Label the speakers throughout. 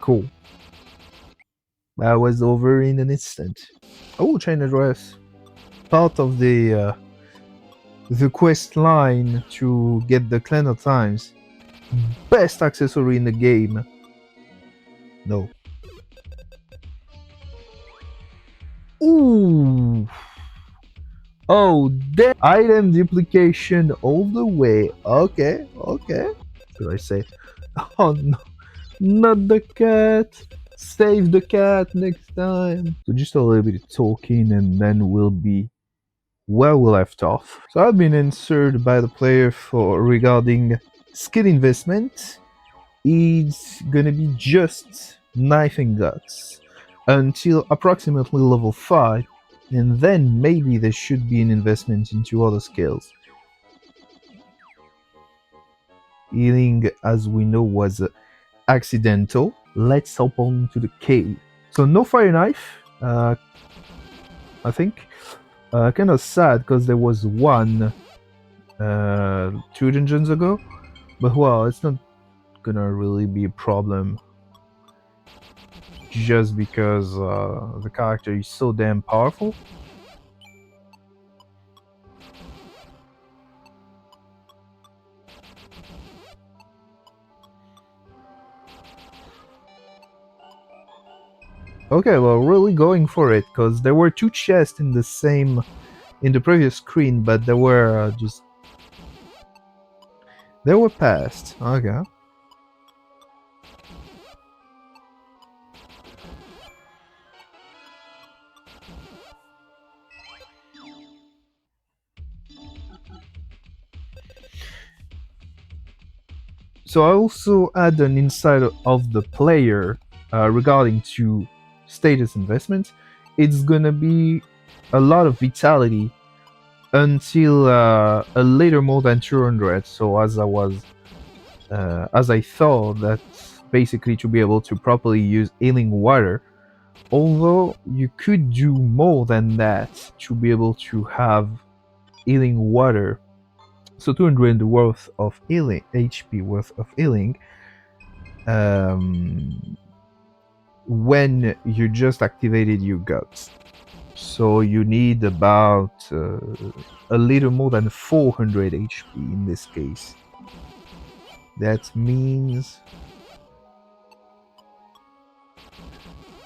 Speaker 1: Cool. That was over in an instant. Oh, chain address. Part of the quest line to get the Clan Times. Best accessory in the game. No. Ooh. Oh, damn. Item duplication all the way. Okay, okay. Should I say? Oh no, not the cat. Save the cat next time. So just a little bit of talking and then we'll be where we left off. So I've been answered by the player for regarding skill investment. It's gonna be just knife and guts until approximately level 5, and then maybe there should be an investment into other skills. Healing, as we know, was accidental. Let's hop on to the cave. So no fire knife, I think. Kind of sad because there was one 2 dungeons ago, but well, it's not gonna really be a problem just because the character is so damn powerful. Okay, well, really going for it because there were 2 chests in the previous screen, but they were passed. Okay. So I also add an insight of the player regarding to status investment. It's gonna be a lot of vitality until a little more than 200. So as I thought, that's basically to be able to properly use healing water. Although you could do more than that to be able to have healing water. So 200 worth of healing, HP worth of healing, when you just activated your guts. So you need about a little more than 400 HP in this case. That means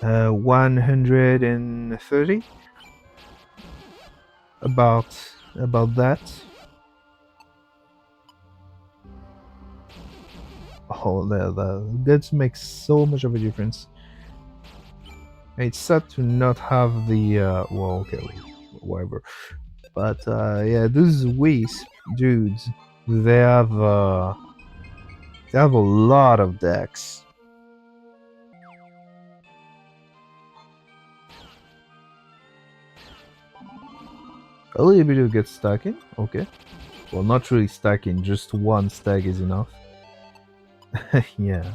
Speaker 1: 130, about that. Oh, that makes so much of a difference. It's sad to not have the well, okay, whatever. But yeah, those wisp dudes, they have uh, they have a lot of decks. A little bit of get stacking, okay. Well, not really stacking, just one stack is enough. Yeah.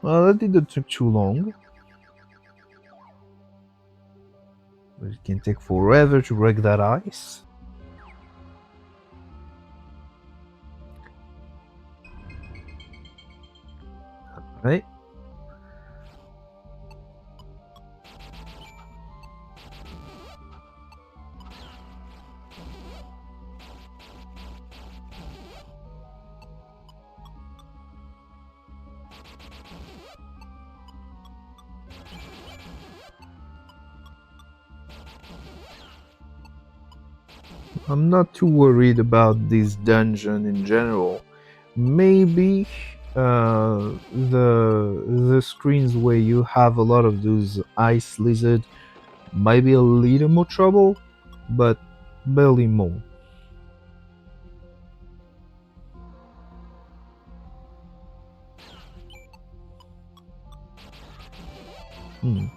Speaker 1: Well, that didn't take too long. But it can take forever to break that ice. Right? I'm not too worried about this dungeon in general. Maybe the screens where you have a lot of those ice lizard might be a little more trouble, but barely more. Hmm.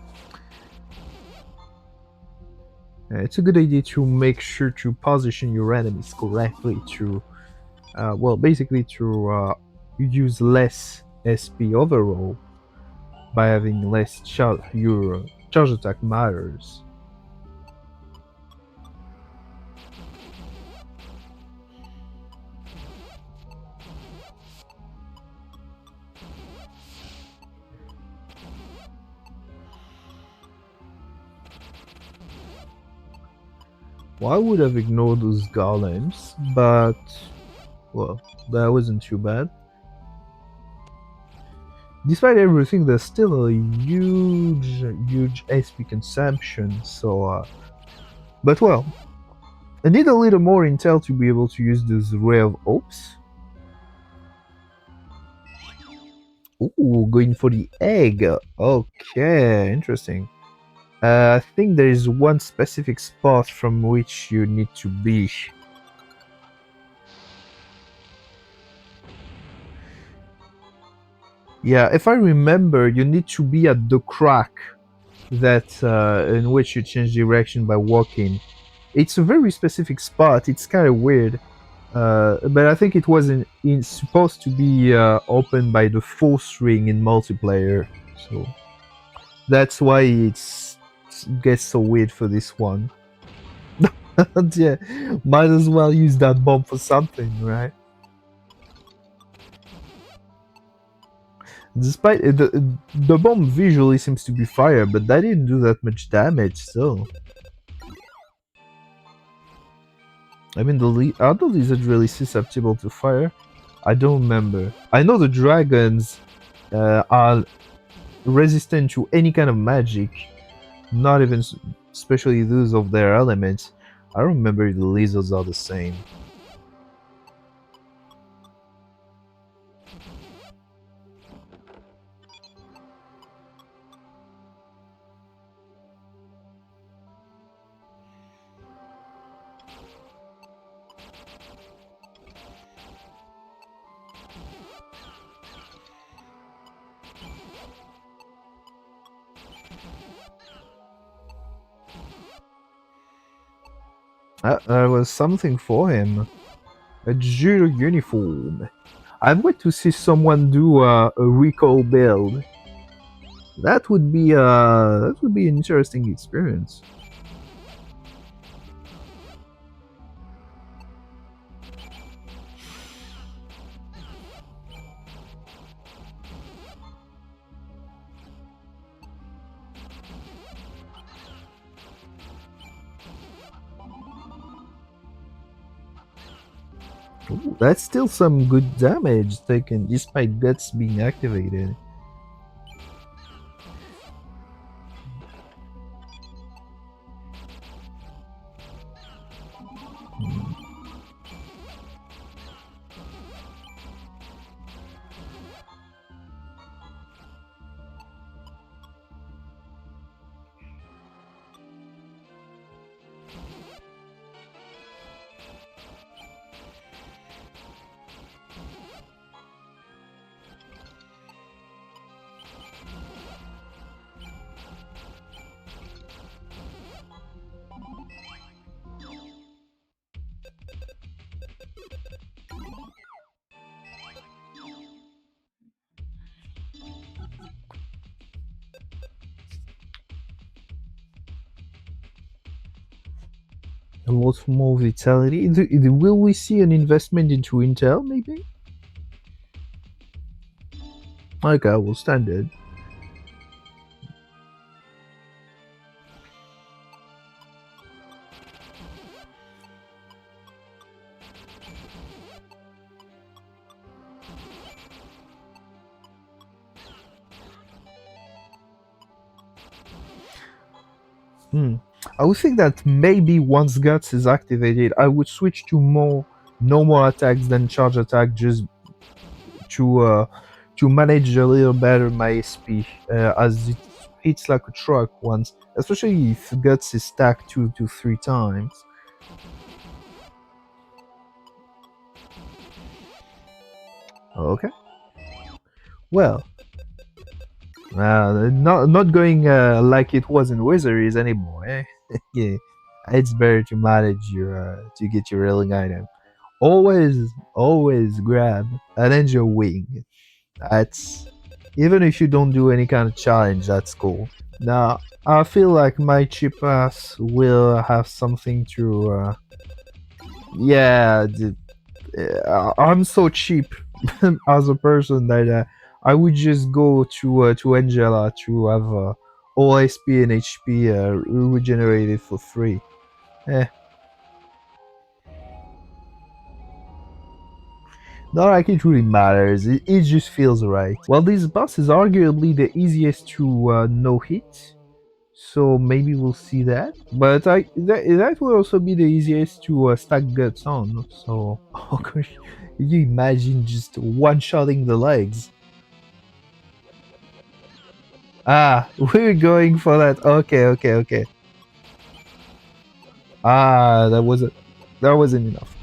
Speaker 1: It's a good idea to make sure to position your enemies correctly to, well, basically to use less SP overall by having less charge. Your charge attack matters. Well, I would have ignored those golems, but well, that wasn't too bad. Despite everything, there's still a huge SP consumption. So, but well, I need a little more intel to be able to use this ray of hopes. Ooh, going for the egg. Okay, interesting. I think there is one specific spot from which you need to be. Yeah, if I remember, you need to be at the crack that in which you change direction by walking. It's a very specific spot. It's kind of weird, but I think it was supposed to be opened by the fourth ring in multiplayer, so that's why it gets so weird for this one. Yeah, might as well use that bomb for something, right? Despite the bomb visually seems to be fire, but that didn't do that much damage. So, I mean, are the lizards really susceptible to fire? I don't remember. I know the dragons are resistant to any kind of magic, not even especially those of their elements. I don't remember if the lizards are the same. There was something for him. A judo uniform. I'd wait to see someone do a recall build. That would be an interesting experience. Ooh, that's still some good damage taken despite guts being activated. Hmm. A lot more vitality. Will we see an investment into Intel, maybe? Okay, well, standard. Hmm. I would think that maybe once Guts is activated, I would switch to more normal attacks than charge attack, just to uh, to manage a little better my SP, as it hits like a truck once, especially if Guts is stacked 2 to 3 times. Okay. Well, not going like it was in Wizards anymore. Eh? Yeah, it's better to manage your to get your healing item. Always grab an angel wing. That's even if you don't do any kind of challenge. That's cool. Now I feel like my cheap ass will have something to. Yeah, I'm so cheap as a person that I would just go to Angela to have all SP and HP regenerated for free. Eh. Not like it really matters, it just feels right. Well, this boss is arguably the easiest to no hit, so maybe we'll see that. But that will also be the easiest to stack guts on, so... Oh gosh, can you imagine just one-shotting the legs? Ah, we're going for that. Okay, okay, okay. Ah, that wasn't enough.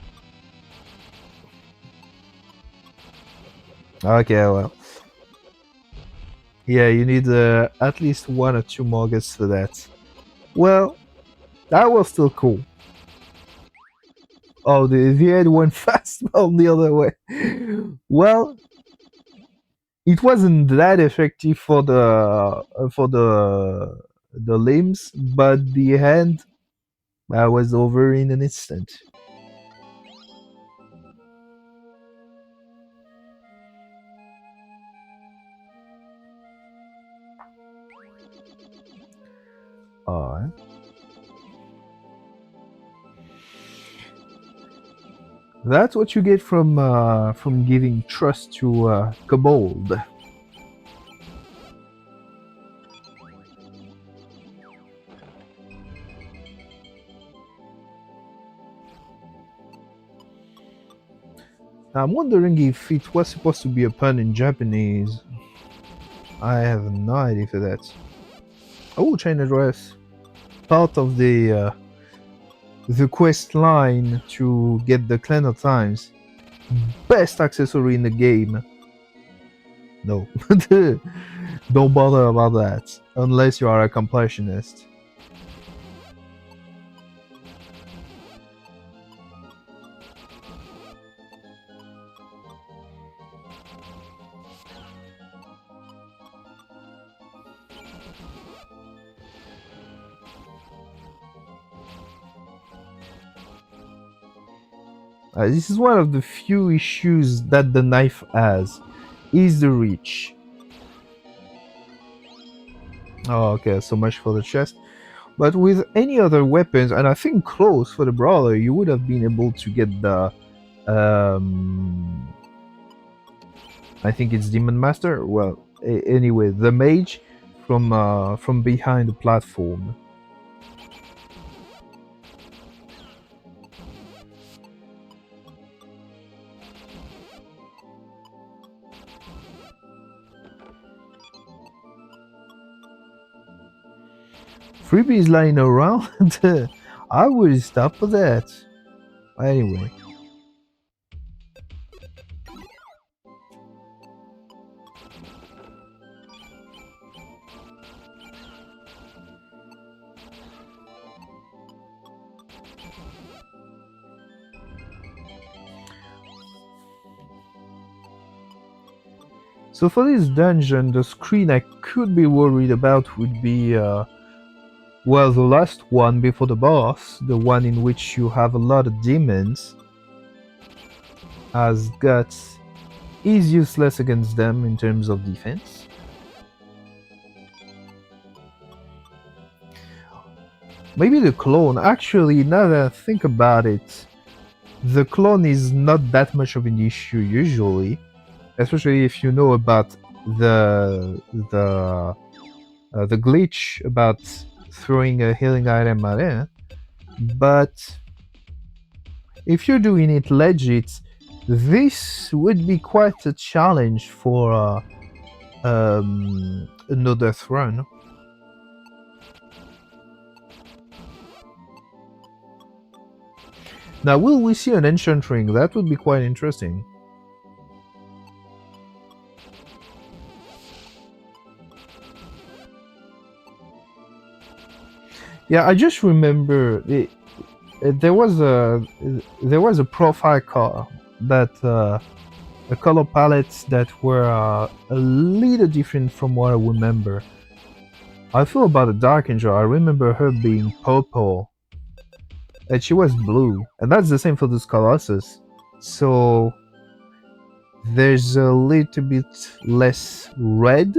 Speaker 1: Okay, well. Yeah, you need at least one or two more guts for that. Well, that was still cool. Oh, the head went fast on the other way. Well, it wasn't that effective for the limbs, but the hand was over in an instant. Alright. That's what you get from giving trust to Kobold. I'm wondering if it was supposed to be a pun in Japanese. I have no idea for that. Oh, chain address. Part of the quest line to get the Clan of Times. Best accessory in the game. No. Don't bother about that. Unless you are a completionist. This is one of the few issues that the knife has, is the reach. Oh, okay, so much for the chest. But with any other weapons, and I think close for the Brawler, you would have been able to get the... I think it's Demon Master? Well, anyway, the Mage from behind the platform. Freebies lying around? I would stop for that. Anyway. So for this dungeon, the screen I could be worried about would be, well, the last one before the boss, the one in which you have a lot of demons, as guts is useless against them in terms of defense. Maybe the clone. Actually, now that I think about it, the clone is not that much of an issue usually, especially if you know about the glitch about throwing a healing item at it. But if you're doing it legit, this would be quite a challenge for another throne. Now, will we see an ancient ring? That would be quite interesting. Yeah, I just remember there was a profile car that a color palettes that were a little different from what I remember. I feel about the Dark Angel. I remember her being purple, and she was blue, and that's the same for this Colossus. So there's a little bit less red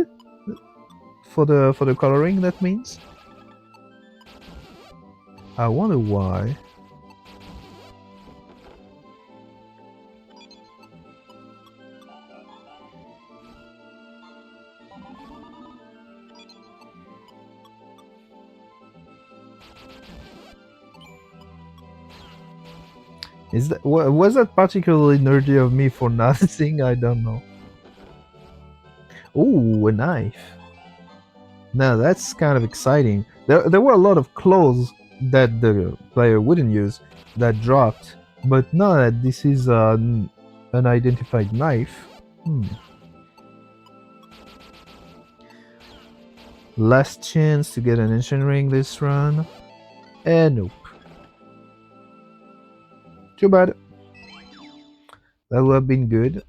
Speaker 1: for the coloring. That means. I wonder why. Is that was that particularly nerdy of me for nothing? I don't know. Ooh, a knife. Now that's kind of exciting. There were a lot of clothes that the player wouldn't use that dropped, but now that this is an unidentified knife. Last chance to get an ancient ring this run. And nope. Too bad. That would have been good.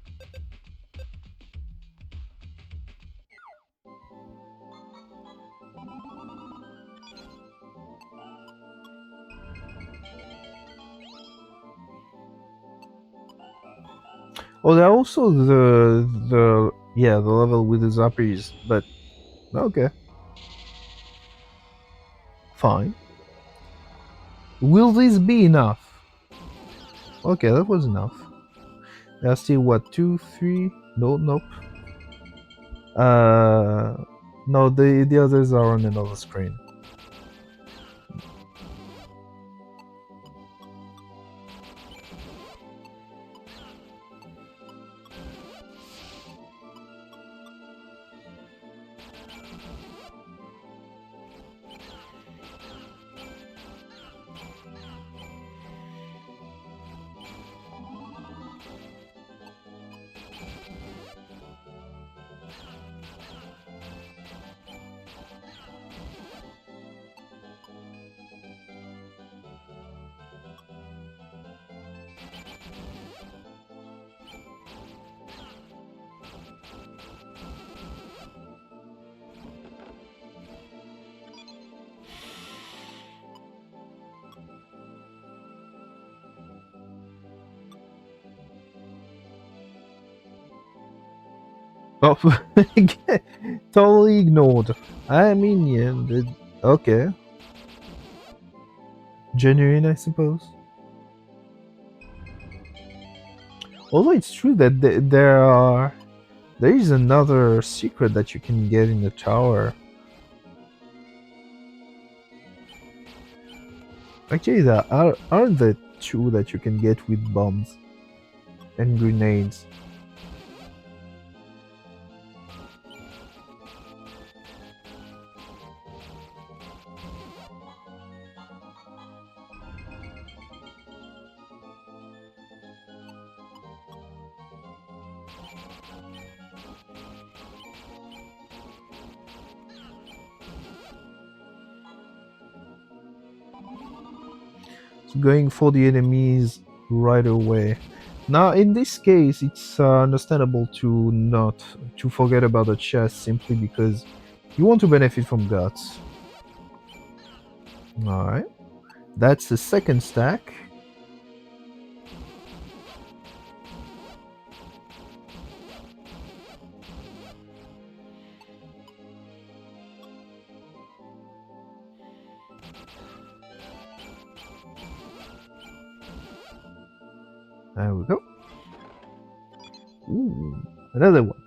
Speaker 1: Oh, there are also the level with the zappies, but okay, fine. Will this be enough? Okay, that was enough. There are still what, 2, 3? No, nope. No, the others are on another screen. Oh, totally ignored. I mean, yeah, okay. Genuine, I suppose. Although it's true that there is another secret that you can get in the tower. Actually, aren't there two that you can get with bombs and grenades? So going for the enemies right away. Now, in this case, it's understandable to not to forget about the chest simply because you want to benefit from guts. All right, that's the second stack. There we go. Ooh, another one.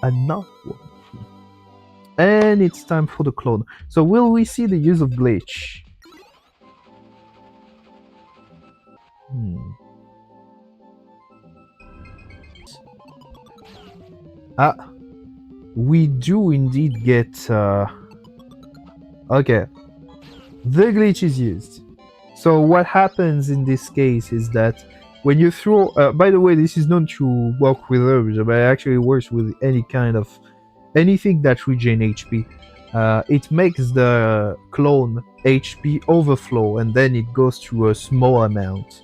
Speaker 1: Another one. And it's time for the clone. So will we see the use of glitch? Ah, we do indeed get... Okay, the glitch is used. So what happens in this case is that when you throw... by the way, this is known to work with herbs, but it actually works with any kind of... anything that regen HP. It makes the clone HP overflow and then it goes to a small amount.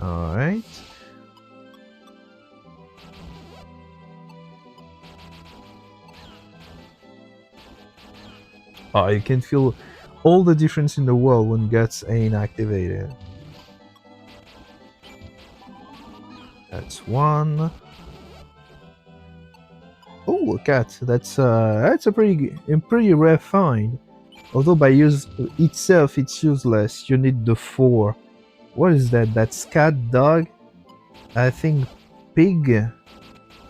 Speaker 1: Alright. Oh, you can feel all the difference in the world when guts ain't activated. That's one. Oh, a cat. That's a pretty rare find. Although by use itself it's useless. You need the four. What is that? That's cat, dog, I think pig,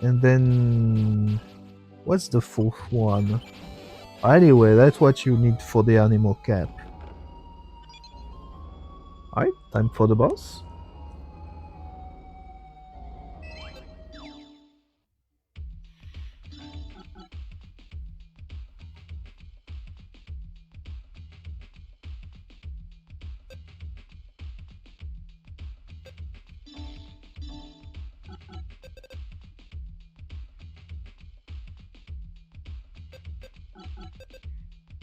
Speaker 1: and then what's the fourth one? Anyway, that's what you need for the animal cap. Alright, time for the boss.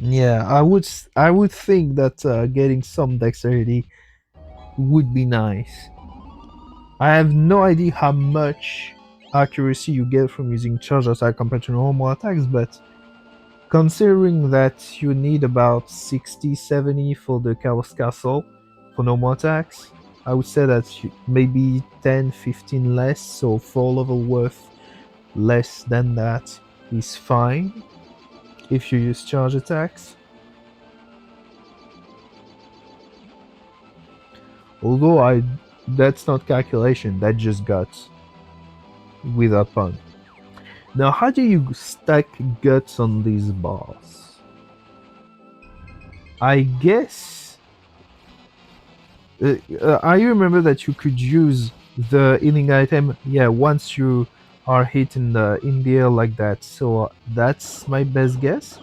Speaker 1: Yeah, I would think that getting some dexterity would be nice. I have no idea how much accuracy you get from using charge attack compared to normal attacks, but considering that you need about 60, 70 for the Chaos Castle for normal attacks, I would say that maybe 10, 15 less, so 4 level worth less than that is fine if you use charge attacks. Although that's not calculation, that just guts without pun. Now, how do you stack guts on these bars? I guess I remember that you could use the healing item. Yeah, once you are hit in the air like that. So that's my best guess.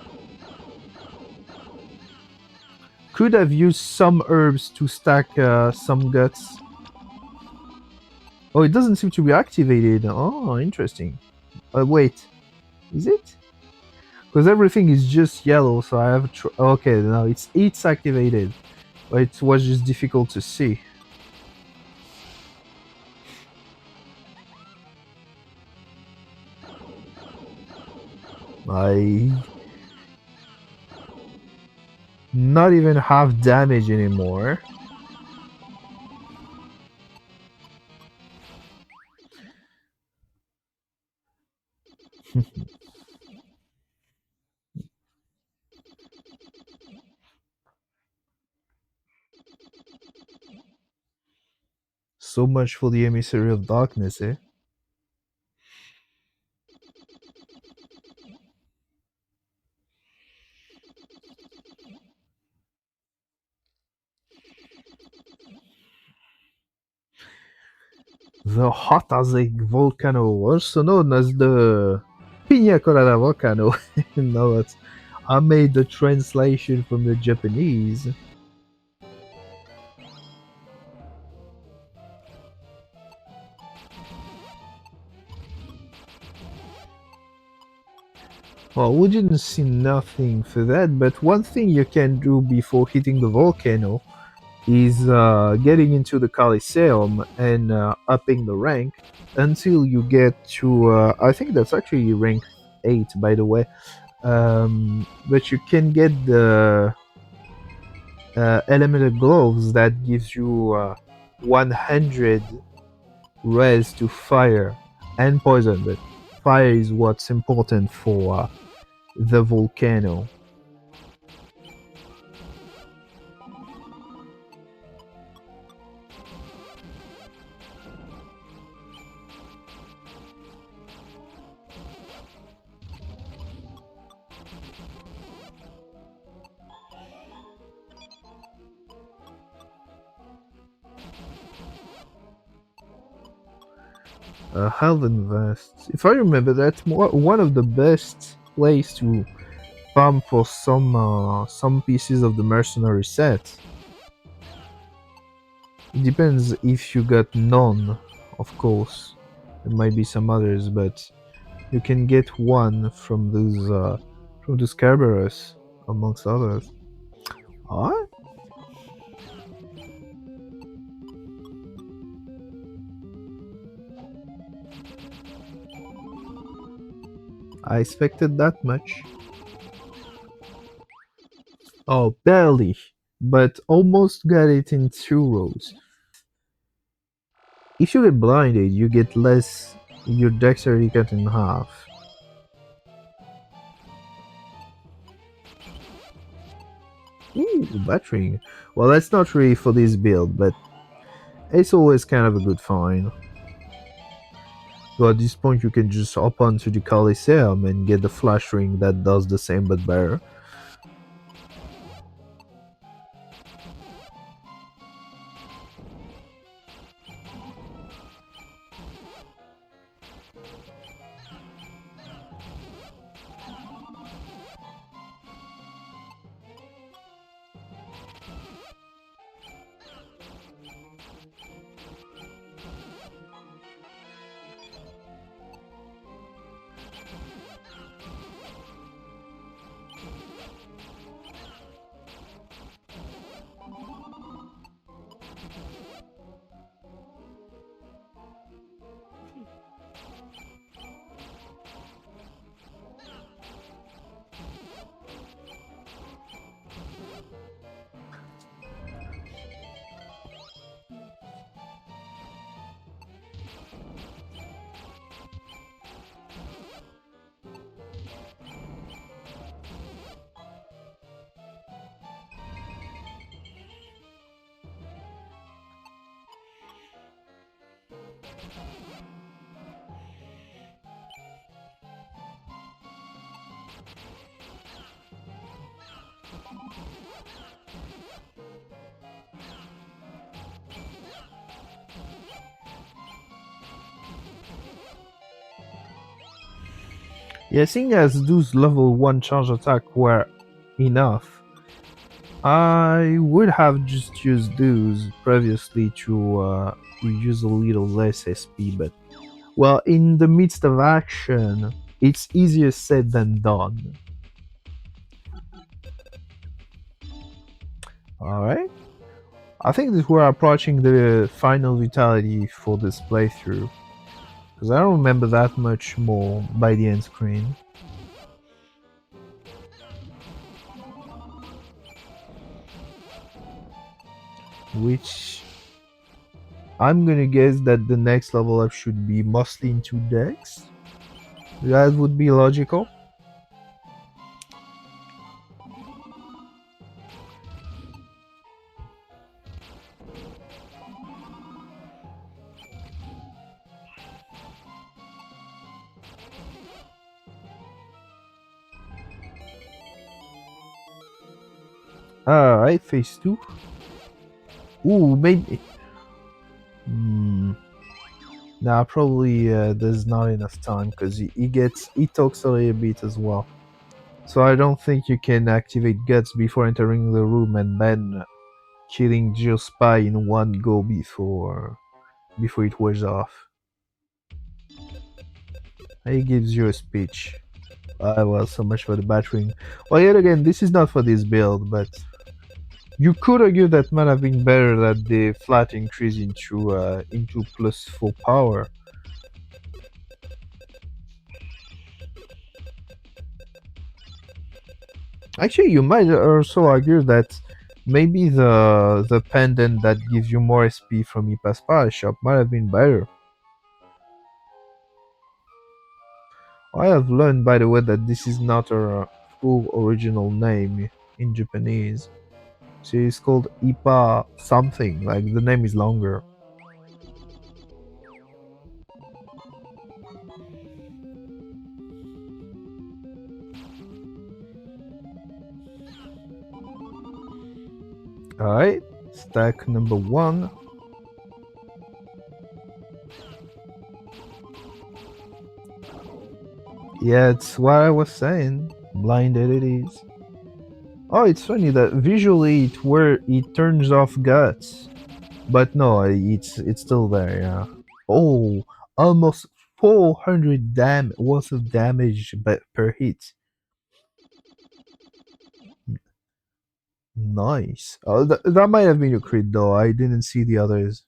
Speaker 1: Could have used some herbs to stack some guts. Oh, it doesn't seem to be activated. Oh, interesting. Wait, is it? Because everything is just yellow, so I have okay, now it's activated, but it was just difficult to see. I not even half damage anymore. So much for the emissary of darkness, eh? The hot as a volcano, also known as the Pina Colada volcano. No, that's I made the translation from the Japanese. Well, we didn't see nothing for that, but one thing you can do before hitting the volcano is getting into the Coliseum and upping the rank until you get to, I think that's actually rank 8, by the way. But you can get the elemental gloves that gives you 100 res to fire and poison, but fire is what's important for the volcano. Helven Vest. If I remember, that's one of the best ways to farm for some pieces of the mercenary set. It depends if you got none, of course. There might be some others, but you can get one from those Kerberos, amongst others. Alright. I expected that much. Oh, barely, but almost got it in 2 rows. If you get blinded, you get less. Your dexterity cut in half. Ooh, battering. Well, that's not really for this build, but it's always kind of a good find. So at this point, you can just hop onto the Coliseum and get the flash ring that does the same but better. Yeah, seeing as those level 1 charge attack were enough, I would have just used those previously to use a little less SP, but well, in the midst of action, it's easier said than done. Alright? I think that we're approaching the final vitality for this playthrough, because I don't remember that much more by the end screen. Which I'm gonna guess that the next level up should be mostly into Dex. That would be logical. Alright, phase 2. Ooh, maybe. Hmm. Nah, probably there's not enough time because he talks a little bit as well. So I don't think you can activate guts before entering the room and then killing Jill Spy in one go before it wears off. He gives you a speech. Well, so much for the battering. Well, yet again, this is not for this build, but you could argue that might have been better that the flat increase into +4 power. Actually, you might also argue that maybe the pendant that gives you more SP from Ipa's shop might have been better. I have learned, by the way, that this is not her full original name in Japanese. She is called Ipa something, like the name is longer. Alright, stack number 1. Yeah, it's what I was saying. Blinded it is. Oh, it's funny that visually it turns off guts, but no, it's still there. Yeah. Oh, almost 400 worth of damage per hit. Nice. Oh, that might have been a crit though. I didn't see the others.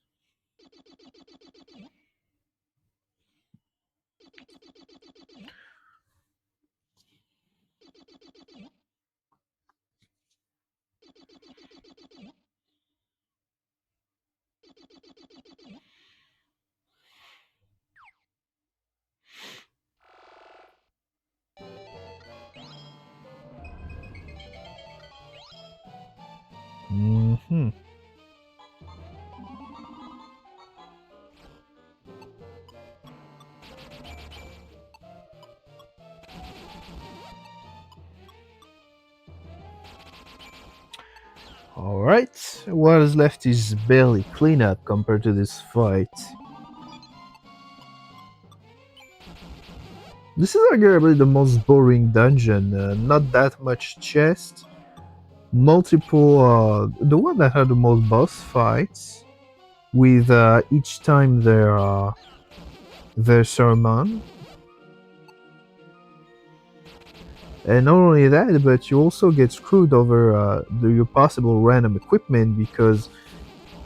Speaker 1: Hmm. Alright, what is left is barely cleanup compared to this fight. This is arguably the most boring dungeon. Not that much chest. Multiple, the one that had the most boss fights, with each time their sermon. And not only that, but you also get screwed over your possible random equipment because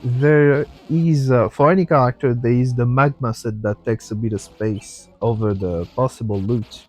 Speaker 1: there is, for any character, there is the magma set that takes a bit of space over the possible loot.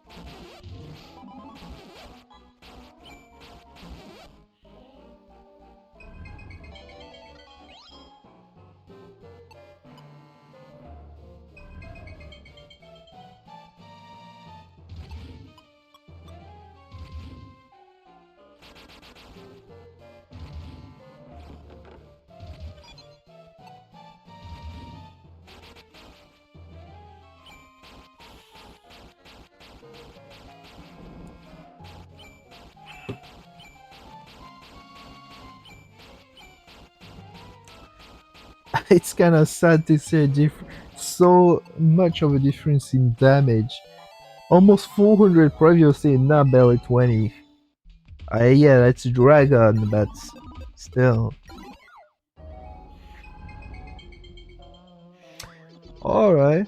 Speaker 1: It's kind of sad to see so much of a difference in damage. Almost 400 previously, not barely 20. Yeah, that's dragon, but still. Alright.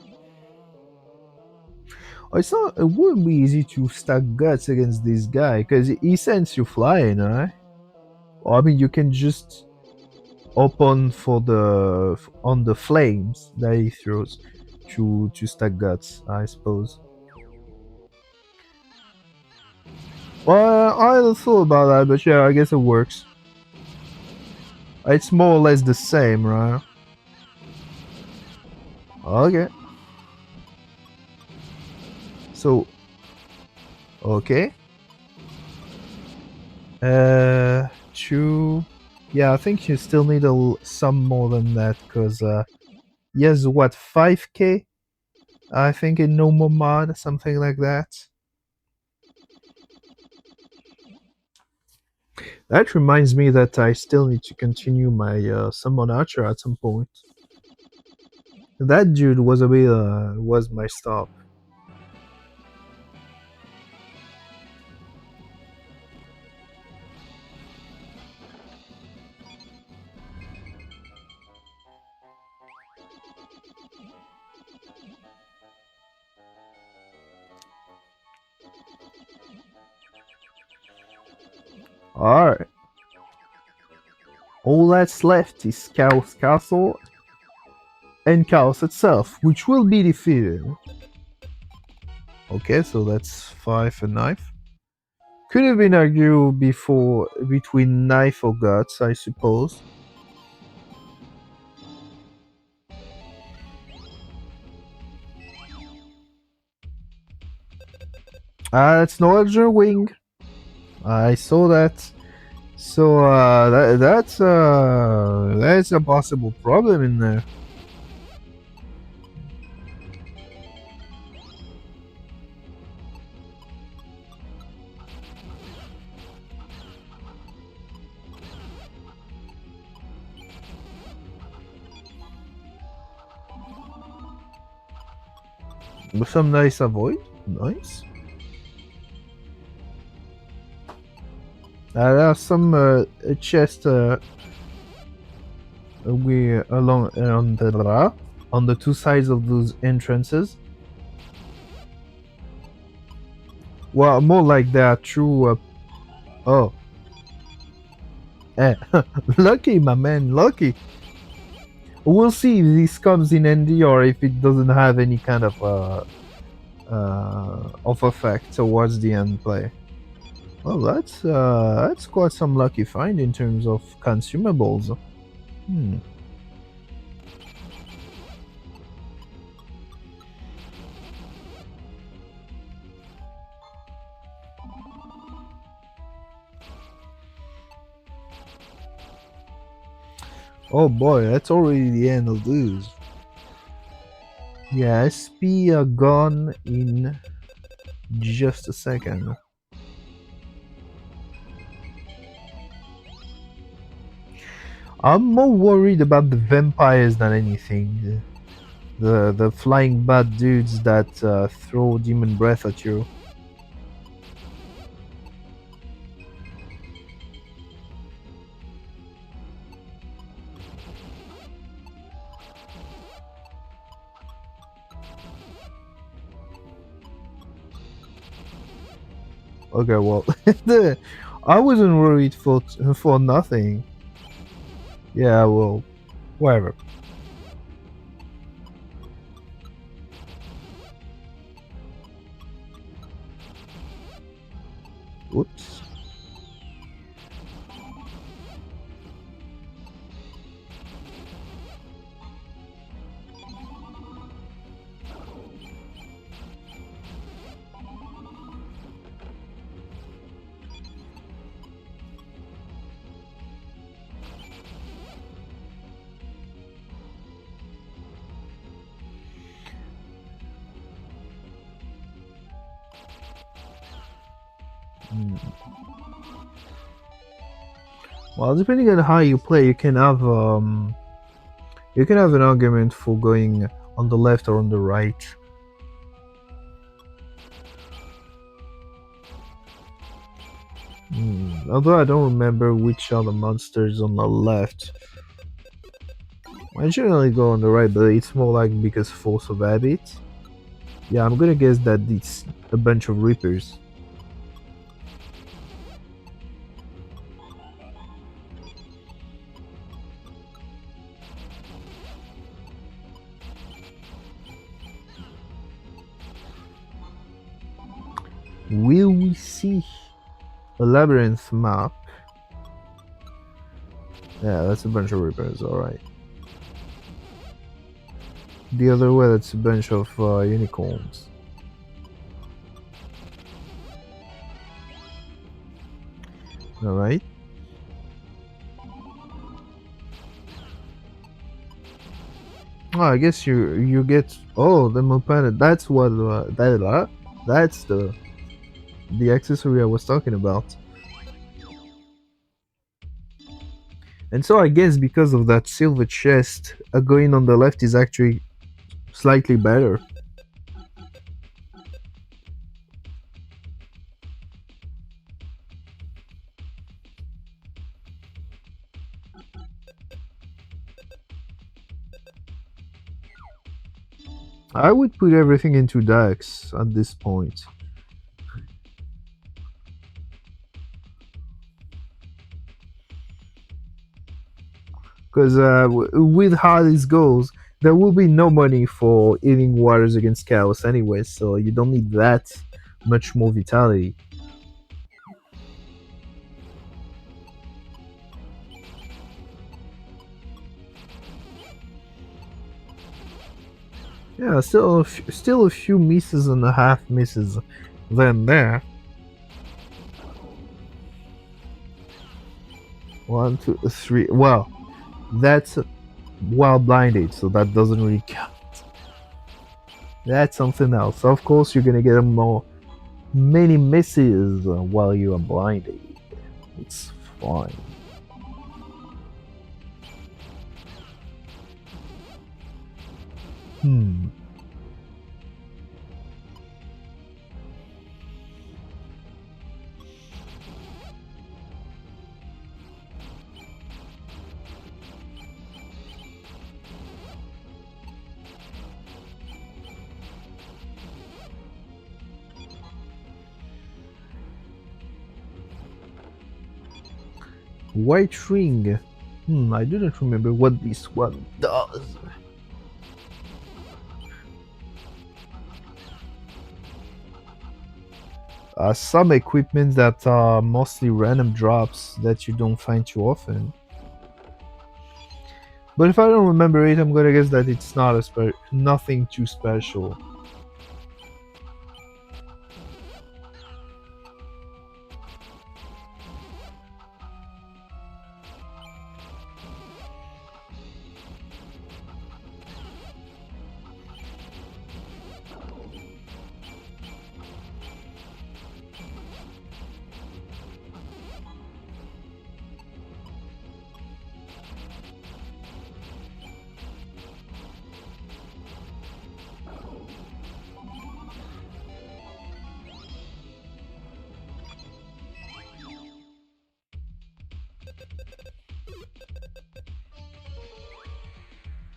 Speaker 1: It's not. It wouldn't be easy to stack guts against this guy because he sends you flying, right? Or, I mean, you can just open for the on the flames that he throws to stack guts, I suppose. Well, I don't thought about that, but yeah, I guess it works. It's more or less the same, right? Okay. So, okay. Two. Yeah, I think you still need some more than that, because, yes, what, 5k? I think in normal mod, something like that. That reminds me that I still need to continue my Summon Archer at some point. That dude was a bit, was my stop. Alright. All that's left is Chaos Castle and Chaos itself, which will be defeated. Okay, so that's 5 and knife. Could have been argued before between knife or guts, I suppose. That's Norwegian Wing. I saw that. So that's a possible problem in there. With some nice avoid. Nice. There are some chest we along on the two sides of those entrances. Well, more like they are true. Oh, lucky, my man, lucky. We'll see if this comes in handy or if it doesn't have any kind of effect towards the end play. Well, that's quite some lucky find in terms of consumables. Hmm. Oh boy, that's already the end of this. Yeah, SP are gone in just a second. I'm more worried about the vampires than anything. The flying bad dudes that throw demon breath at you. Okay, well, I wasn't worried for nothing. Yeah, well, whatever. Oops. Hmm. Well, depending on how you play, you can have an argument for going on the left or on the right. Although I don't remember which are the monsters on the left. I generally go on the right, but it's more like because force of habit. Yeah, I'm gonna guess that it's a bunch of reapers. Will we see a labyrinth map? Yeah, that's a bunch of reapers, alright. The other way, that's a bunch of unicorns. Alright. Oh, I guess you get the Mopana. That's what that's the accessory I was talking about. And so I guess because of that silver chest, going on the left is actually slightly better. I would put everything into Dax at this point. Because with how this goes, there will be no money for healing waters against chaos anyway, so you don't need that much more vitality. Yeah, still a few misses and a half misses then there. 1, 2, 3. Well, that's while blinded, so that doesn't really count. That's something else. Of course, you're gonna get many misses while you are blinded. It's fine. Hmm. White ring. I do not remember what this one does. Some equipment that are mostly random drops that you don't find too often. But if I don't remember it, I'm gonna guess that it's not nothing too special.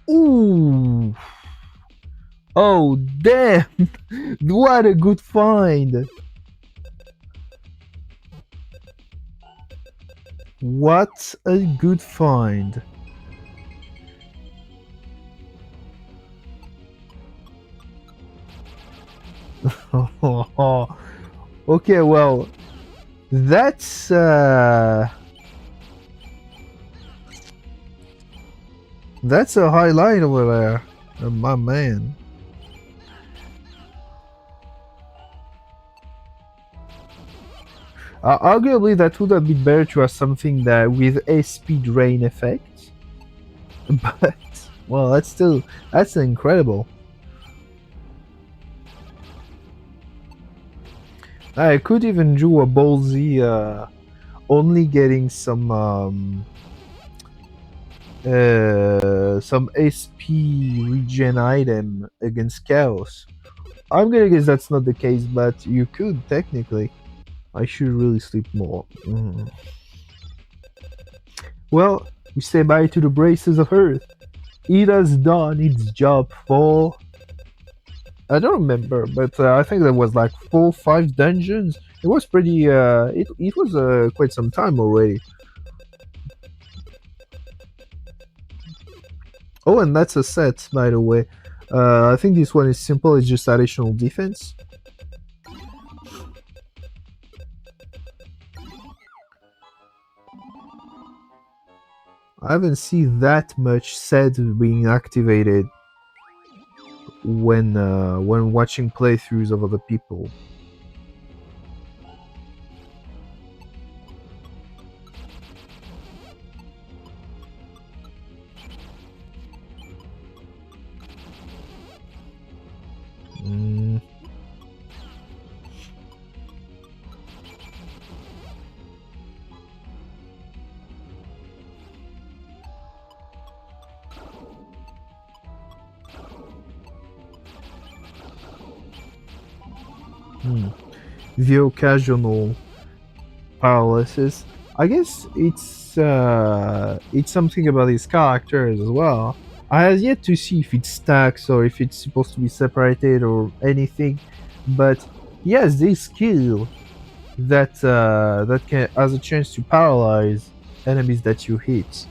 Speaker 1: Ooh! Oh, damn! What a good find! What a good find! Okay, well, that's that's a highlight over there, my man. Arguably, that would have been better to have something that with a speed drain effect, but well, that's incredible. I could even do a ballsy, only getting some SP regen item against chaos. I'm gonna guess that's not the case, but you could technically. I should really sleep more. Well, we say bye to the braces of Earth. It has done its job for. I don't remember, but I think there was like 4, 5 dungeons. It was pretty. It was quite some time already. Oh, and that's a set, by the way. I think this one is simple. It's just additional defense. I haven't seen that much set being activated when watching playthroughs of other people. Mm. The occasional paralysis. I guess it's something about his characters as well. I have yet to see if it stacks or if it's supposed to be separated or anything, but he has this skill that can has a chance to paralyze enemies that you hit.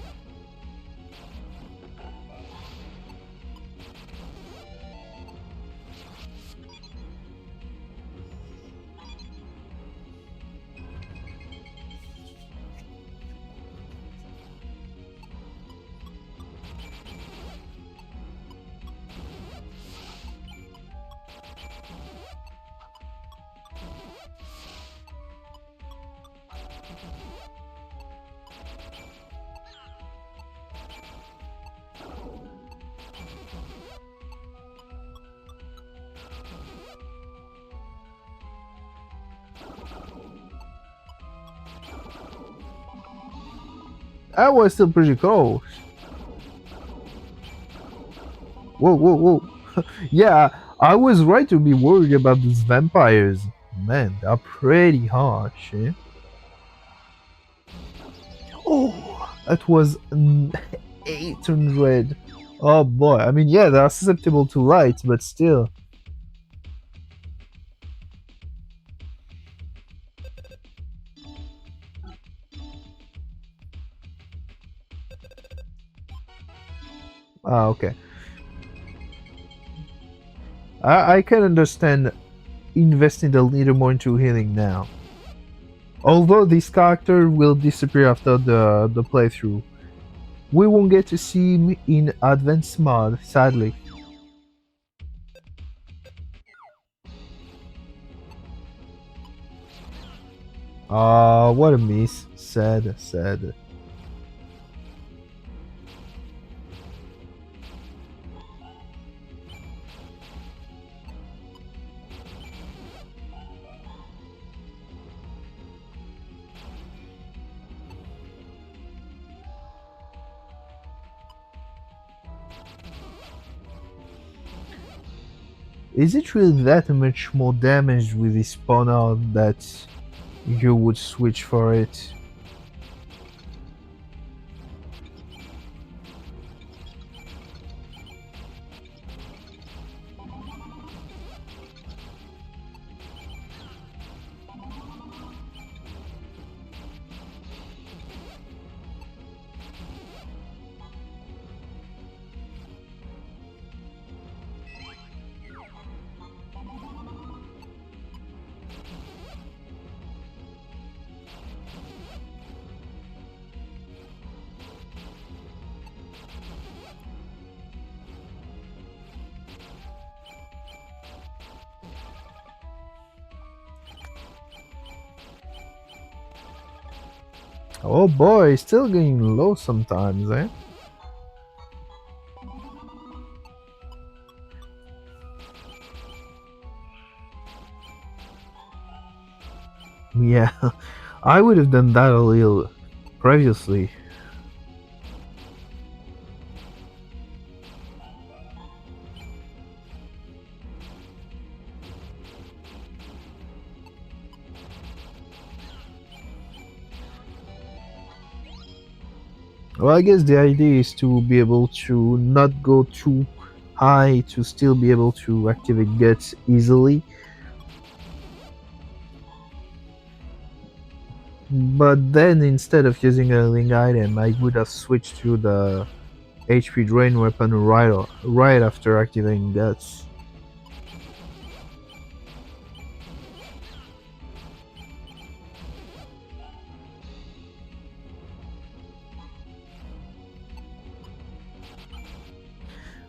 Speaker 1: That was still pretty close. Whoa, whoa, whoa. Yeah, I was right to be worried about these vampires. Man, they're pretty harsh, eh? Oh, that was 800. Oh boy, I mean, yeah, they are susceptible to light, but still. Ah, okay. I can understand investing a little more into healing now. Although this character will disappear after the playthrough, we won't get to see him in advanced mod, sadly. Ah, what a miss. Sad, sad. Is it really that much more damage with this spawner that you would switch for it? Oh boy, still getting low sometimes, eh? Yeah, I would have done that a little previously. Well, I guess the idea is to be able to not go too high to still be able to activate guts easily. But then instead of using a link item, I would have switched to the HP drain weapon right after activating guts.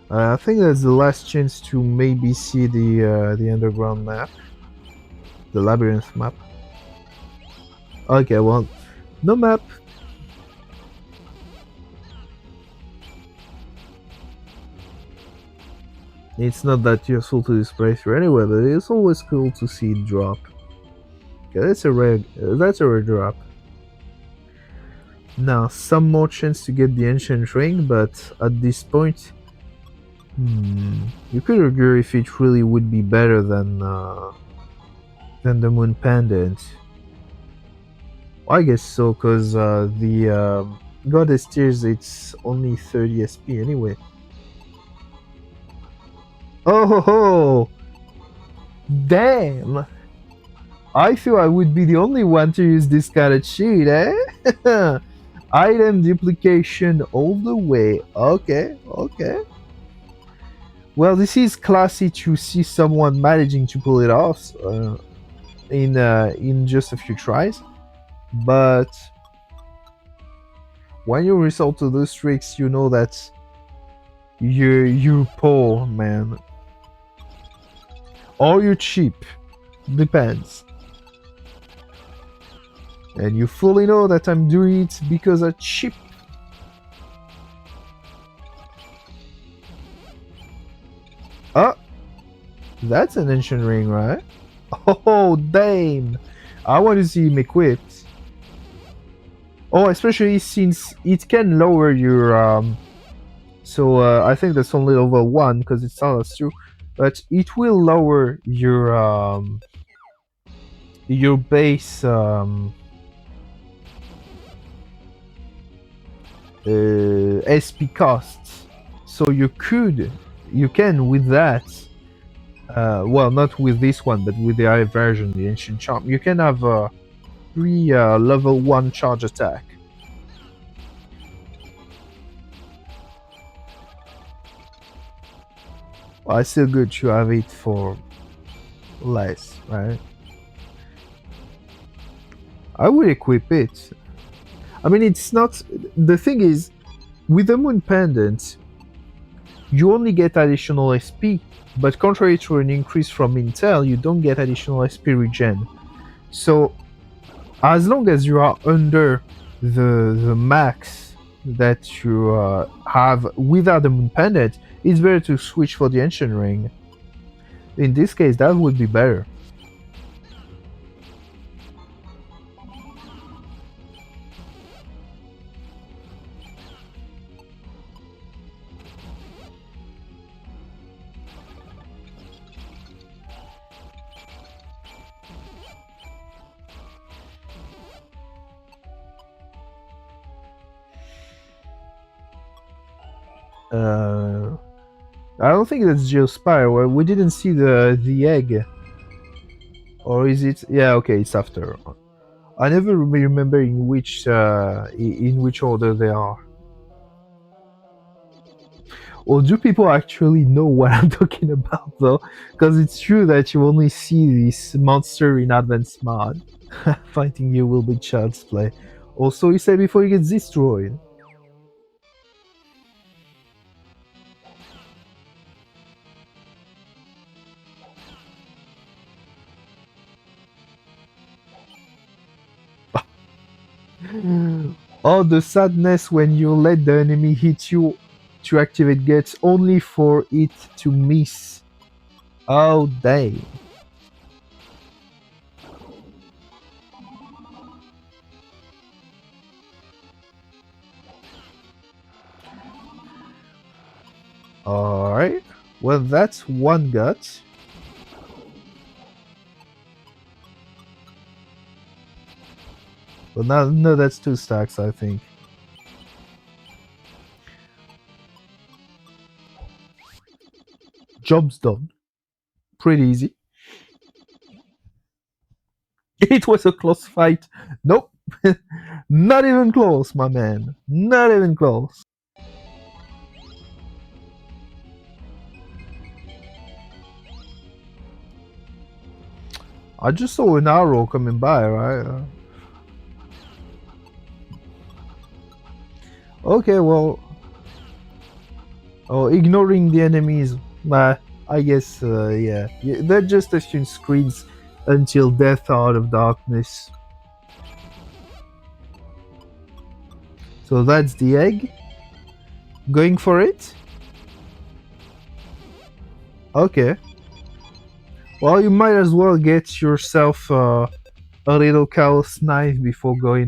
Speaker 1: I think that's the last chance to maybe see the underground map, the labyrinth map. Okay, well, no map. It's not that useful to this playthrough anyway, but it's always cool to see it drop. Okay, that's a rare drop. Now, some more chance to get the ancient ring, but at this point, you could argue if it really would be better than the moon pendant. I guess so, cause the goddess tears it's only 30 SP anyway. Oh ho ho! Damn! I feel I would be the only one to use this kind of cheat, eh? Item duplication all the way. Okay, okay. Well, this is classy to see someone managing to pull it off in just a few tries. But when you resort to those tricks, you know that you're poor, man, or you're cheap. Depends. And you fully know that I'm doing it because I'm cheap. Oh, that's an ancient ring, right? Oh, damn! I want to see him equipped. Oh, especially since it can lower your so I think that's only level 1 because it's not as true, but it will lower your base SP costs. So you can with that well, not with this one, but with the higher version, the ancient charm, you can have a free level 1 charge attack. Well, it's still good to have it for less, right? I would equip it. I mean, it's not. The thing is, with the Moon Pendant, you only get additional SP, but contrary to an increase from Intel, you don't get additional SP regen. So, as long as you are under the max that you have without the Moon Pendant, it's better to switch for the Ancient Ring. In this case, that would be better. Uh, I don't think that's Geospire. We didn't see the egg, or is it? Yeah, okay, it's after. I never remember in which order they are. Or do people actually know what I'm talking about though? Because it's true that you only see this monster in advanced mod. Fighting you will be child's play. Also, you say before you get destroyed. Oh, the sadness when you let the enemy hit you to activate guts only for it to miss. Oh, dang. Alright. Well, that's one gut. Well, no, that's two stacks, I think. Job's done. Pretty easy. It was a close fight. Nope. Not even close, my man. Not even close. I just saw an arrow coming by, right? Okay, well. Oh, ignoring the enemies. I guess, yeah. They're just touching screens until death out of darkness. So that's the egg. Going for it? Okay. Well, you might as well get yourself a little chaos knife before going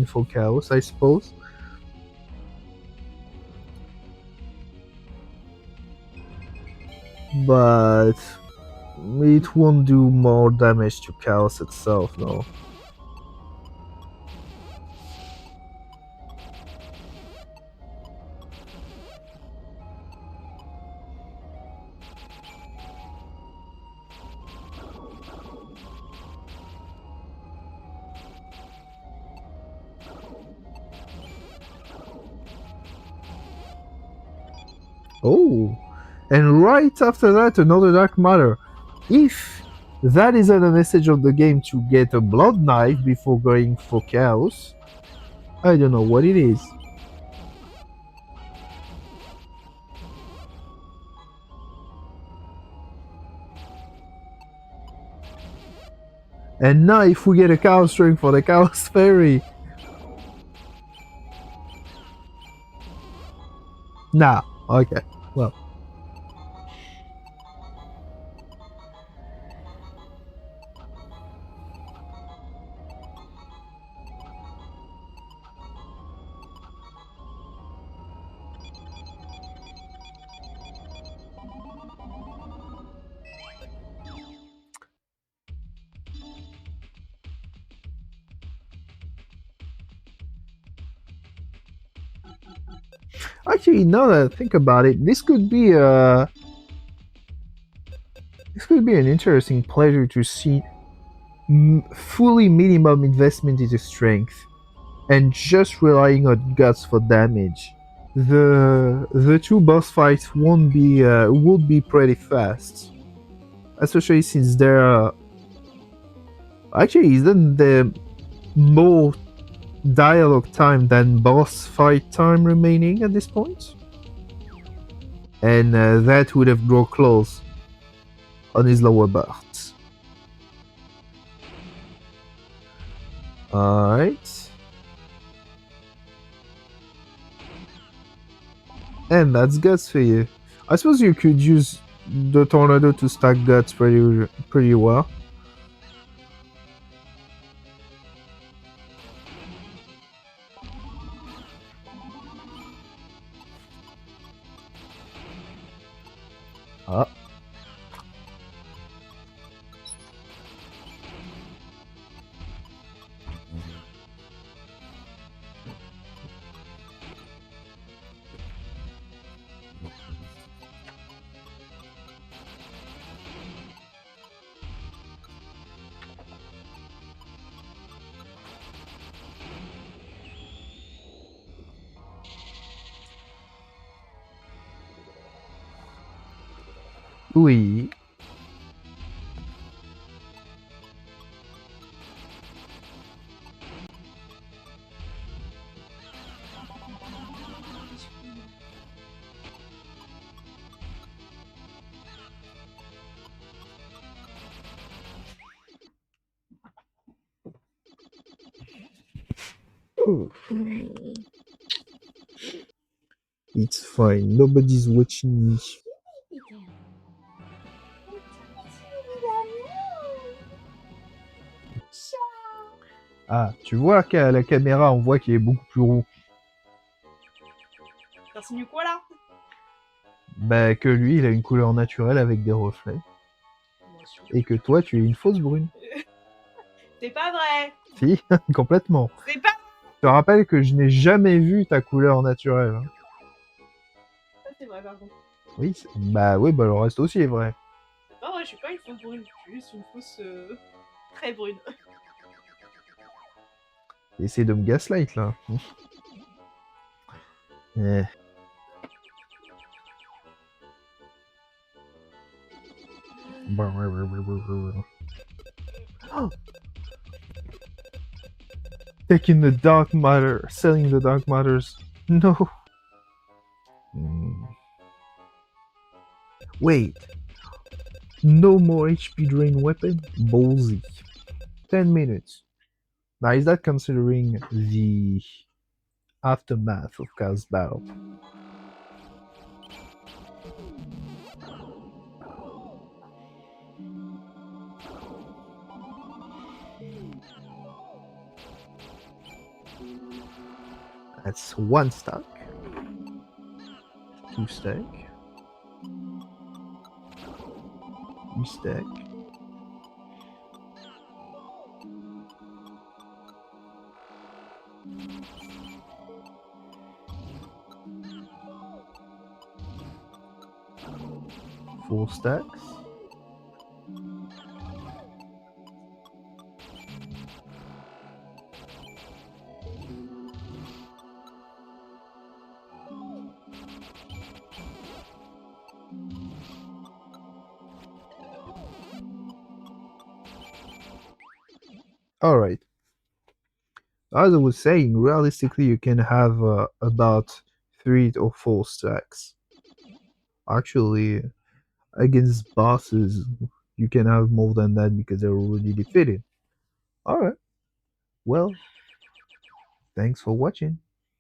Speaker 1: for chaos, I suppose. But it won't do more damage to chaos itself, no. Oh, and right after that, another dark matter. If that isn't a message of the game to get a blood knife before going for chaos, I don't know what it is. And now, if we get a chaos string for the chaos fairy, nah, okay, well. Actually, now that I think about it, this could be an interesting pleasure to see fully minimum investment into strength and just relying on guts for damage. The two boss fights won't be would be pretty fast, especially since there are actually isn't there more dialogue time than boss fight time remaining at this point, and that would have drawn close on his lower parts. All right, and that's guts for you. I suppose you could use the tornado to stack guts pretty well. Ah. Oui. It's fine. Nobody's watching me. Ah, tu vois qu'à la caméra, on voit qu'il est beaucoup plus roux.
Speaker 2: T'insinues quoi là?
Speaker 1: Bah, que lui, il a une couleur naturelle avec des reflets. Et que toi, tu es une fausse brune.
Speaker 2: C'est pas vrai!
Speaker 1: Si, complètement.
Speaker 2: C'est pas
Speaker 1: Je te rappelle que je n'ai jamais vu ta couleur naturelle. Hein.
Speaker 2: ça, c'est vrai par contre.
Speaker 1: Oui, bah oui, bah le reste aussi est vrai.
Speaker 2: Non, ouais, je suis pas une fausse brune, je suis juste une fausse très brune.
Speaker 1: Essaie de me gaslight là. Eh. Taking the dark matter, selling the dark matters. No. Wait. No more HP drain weapon? Ballsy. 10 minutes. Now, is that considering the aftermath of Chaos Battle? That's 1 stack. 2 stack. 3 stack. 4 stacks. Alright. As I was saying, realistically, you can have about 3 or 4 stacks. Actually, against bosses, you can have more than that because they're already defeated. Alright. Well, thanks for watching.